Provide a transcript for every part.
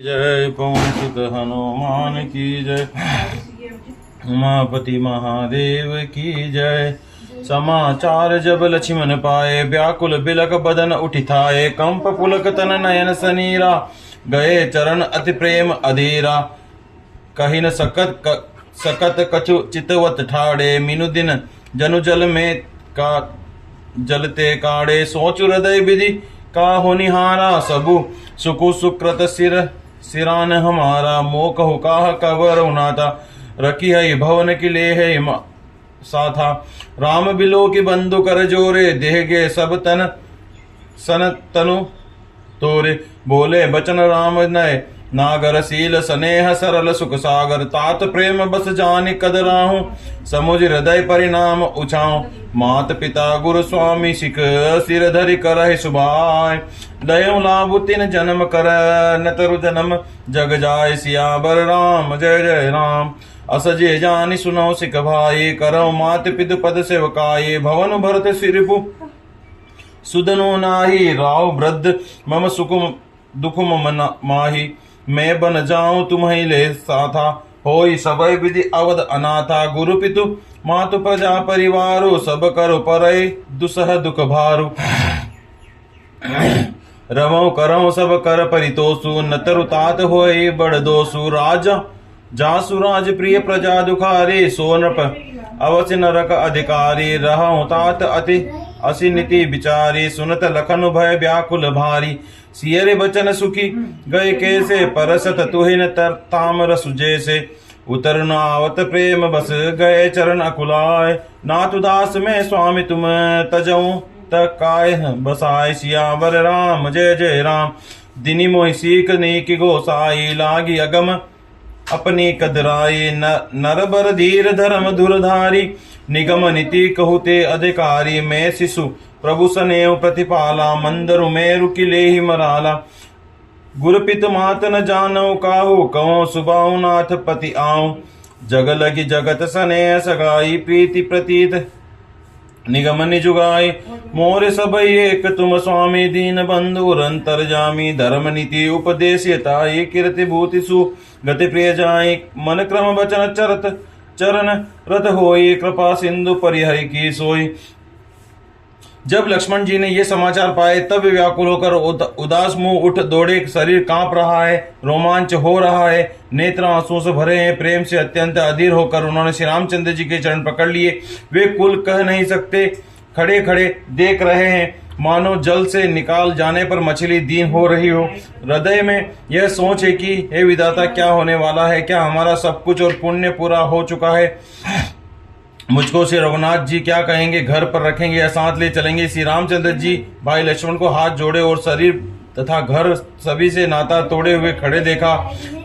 जय पवन सुत हनुमान की जय। उमापति महादेव की जय। समाचार जब लक्ष्मण पाए, व्याकुल बिलक बदन उठिथाए। कंप पुलक तन नयन सनीरा, गए चरण अति प्रेम अधीरा। कहिन सकत कछु चितवत ठाड़े, मीनु दिन जनु जल में का जलते काढ़े। सोच हृदय विधि का होनिहारा, सबु सुकु सुकृत सिरान हमारा। मोह कहु काह कबर उनाता, रखी है भवन की ले है साथा। राम बिलो की बंधु कर जोरे, देह गे सब तन सन तनु तोरे। बोले बचन राम नय, नागर सील स्नेह सरल सुख सागर। तात प्रेम बस जानि कद राहु, समुझ हृदय परिणाम उछाऊं। मात पिता गुरु स्वामी सिख, सिर धरि करहि सुभाय। दयउ लाभु तिन जन्म कर, न तरु जन्म जग जाय। सियावर राम जय जय राम, असजे जानि सुनौ सिख भाई। करौ मात पितु पद सेवकाई, भवन भरत सिरिपु सुदनु नाही। राव वृद्ध मम सुकुम दुखुम मन माही, मैं बन जाऊं तुम्हें ले साथा। होई सबय विधि अवध अनाथा, गुरु पितु मातु प्रजा परिवारो। सब करो परय दुसह दुख भारु, रवो करौ सब कर परितोषु। न तरु तात होय बड़ दोषु, राजा जासु राज प्रिय प्रजा दुखारे। सो नृप अवश्य नरक अधिकारी, रहौ तात अति असि नीति विचारी। सुनत लखन भय व्याकुल भारी, सियरे बचन सुखी गए कैसे। परसत तुहिन तर तामर सुजैसे, उतर न आवत प्रेम बस गए चरण अकुलाय। नाथ उदास में स्वामी तुम तजऊं, तकाय बसाय। सियावर राम जय जय राम, दिनी मोहि सीख नीक गोसाई। लागी अगम अपनी कदराई, नर बर धीर धर्म धुरधारी। निगम नीति कहुते अधिकारी, मैं शिशु प्रभु सनेव प्रतिपाला। मंदरु मेरु किले ही मराला, गुरपित मात न जानौ काहू। कहो सुबाहु नाथ पति आऊं, जग लगी जगत सने सगाई। प्रीति प्रतीत निगम निजुगाई, मोर सब एक तुम स्वामी। दीन बंधु रंतर जामी, धर्म नीति उपदेशताई। कीर्ति भूति सु गति प्रिय जाई, मन क्रम वचन चरत चरण रत होई। कृपा सिंधु परिहरि की सोई। जब लक्ष्मण जी ने ये समाचार पाए, तब व्याकुल होकर उदास मुंह उठ दौड़े। शरीर कांप रहा है, रोमांच हो रहा है, नेत्र आंसुओं से भरे हैं। प्रेम से अत्यंत अधीर होकर उन्होंने श्री रामचंद्र जी के चरण पकड़ लिए। वे कुल कह नहीं सकते, खड़े खड़े देख रहे हैं, मानो जल से निकाल जाने पर मछली दीन हो रही हो। हृदय में यह सोच है कि हे विधाता, क्या होने वाला है? क्या हमारा सब कुछ और पुण्य पूरा हो चुका है? मुझको से रघुनाथ जी क्या कहेंगे? घर पर रखेंगे या साथ ले चलेंगे? श्री रामचंद्र जी भाई लक्ष्मण को हाथ जोड़े और शरीर तथा घर सभी से नाता तोड़े हुए खड़े देखा।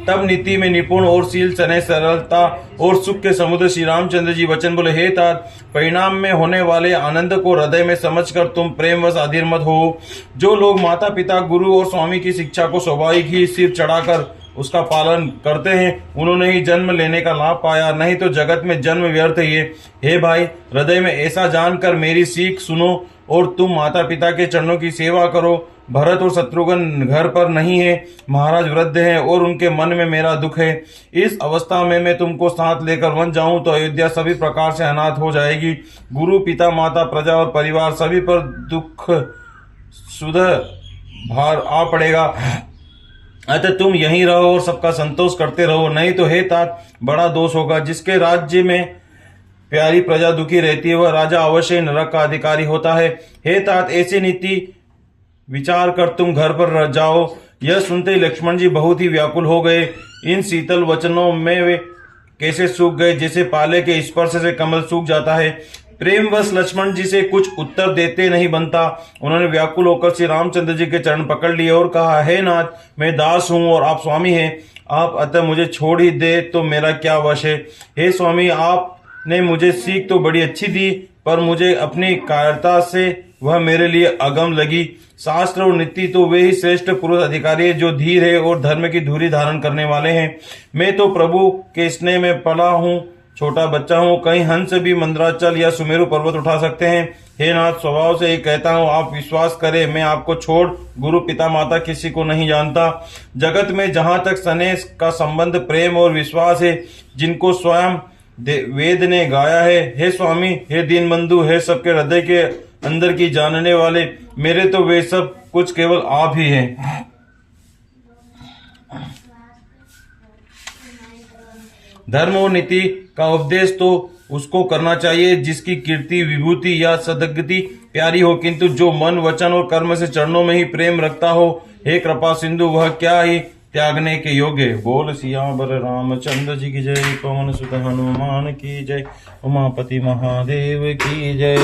तब नीति में निपुण और शील सने सरलता और सुख के समुद्र श्री रामचंद्र जी वचन बोले, हे तात, परिणाम में होने वाले आनंद को हृदय में समझकर तुम प्रेमवश अधीर मत हो। जो लोग माता पिता गुरु और स्वामी की शिक्षा को स्वाभाविक ही सिर चढ़ाकर उसका पालन करते हैं, उन्होंने ही जन्म लेने का लाभ पाया, नहीं तो जगत में जन्म व्यर्थ ही है। हे भाई, हृदय में ऐसा जानकर मेरी सीख सुनो और तुम माता पिता के चरणों की सेवा करो। भरत और शत्रुघ्न घर पर नहीं है, महाराज वृद्ध हैं और उनके मन में मेरा दुख है। इस अवस्था में मैं तुमको साथ लेकर वन जाऊं तो अयोध्या सभी प्रकार से अनाथ हो जाएगी। गुरु पिता माता प्रजा और परिवार सभी पर दुख सुध भार आ पड़ेगा। अतः तुम यहीं रहो और सबका संतोष करते रहो, नहीं तो हे तात, बड़ा दोष होगा। जिसके राज्य में प्यारी प्रजा दुखी रहती है, वह राजा अवश्य नरक का अधिकारी होता है। हे तात, ऐसी नीति विचार कर तुम घर पर जाओ। यह सुनते ही लक्ष्मण जी बहुत ही व्याकुल हो गए। इन शीतल वचनों में वे कैसे सूख गए, जैसे पाले के स्पर्श से कमल सूख जाता है। प्रेमवश लक्ष्मण जी से कुछ उत्तर देते नहीं बनता। उन्होंने व्याकुल होकर श्री रामचंद्र जी के चरण पकड़ लिए और कहा, हे नाथ, मैं दास हूं और आप स्वामी हैं। आप अतः मुझे छोड़ ही दे तो मेरा क्या वश है? हे स्वामी, आपने मुझे सीख तो बड़ी अच्छी दी, पर मुझे अपनी कायरता से वह मेरे लिए अगम लगी। शास्त्र और नीति तो वे ही श्रेष्ठ पुरुष अधिकारी है जो धीर है और धर्म की धुरी धारण करने वाले हैं। मैं तो प्रभु के स्नेह में पला हूँ, छोटा बच्चा हूँ, कहीं हंस भी मंदराचल या सुमेरु पर्वत उठा सकते हैं। हे नाथ, स्वभाव से ही कहता हूँ, आप विश्वास करें, मैं आपको छोड़ गुरु पिता माता किसी को नहीं जानता। जगत में जहां तक स्नेह का संबंध प्रेम और विश्वास है, जिनको स्वयं वेद ने गाया है, हे स्वामी, हे दीन बंधु, हे सबके हृदय के अंदर की जानने वाले, मेरे तो वे सब कुछ केवल आप ही हैं। धर्म और नीति का उपदेश तो उसको करना चाहिए जिसकी कीर्ति, विभूति या सदगति प्यारी हो, किंतु जो मन, वचन और कर्म से चरणों में ही प्रेम रखता हो, हे कृपा सिंधु, वह क्या ही त्यागने के योग्य। बोल सियावर रामचंद्र जी की जय, पवन सुत हनुमान की जय, उमापति महादेव की जय।